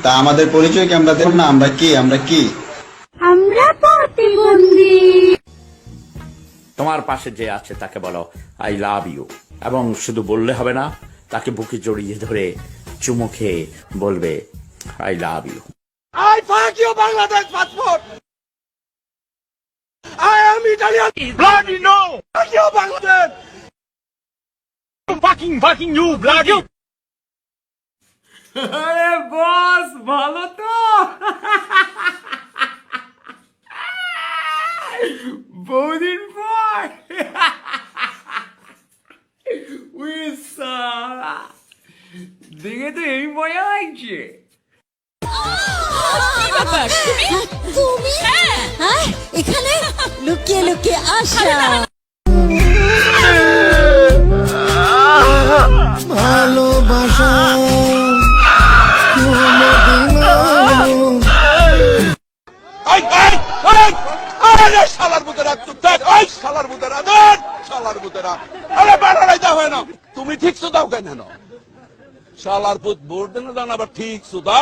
তা আমাদের পরিচয় কি আমরা দেব না? আমরা কি আমরা প্রতিবন্ধী। তোমার পাশে যে আছে তাকে বলো আই লাভ ইউ, এবং শুধু বললে হবে না, তাকে বুকে জড়িয়ে ধরে চুমু খেয়ে বলবে I love you. I fuck your Bangladesh passport. I am Italian. Bloody no. Fuck your Bangladesh. Fucking you, bloody. আরে বস, ভালো তো? বহুদিন পর দেখে তো এই মজা লাগছে। তুমি এখানে লুকিয়ে লুকিয়ে আসা। ভালোবাসা আরে শালার বুতেরা, ওই শালার বুতেরা, শালার বুতেরা, আরে বাড়াই দাও হয় না, তুমি ঠিক দাও কেন? শালার পুত ভোট দেন আবার ঠিক দাও।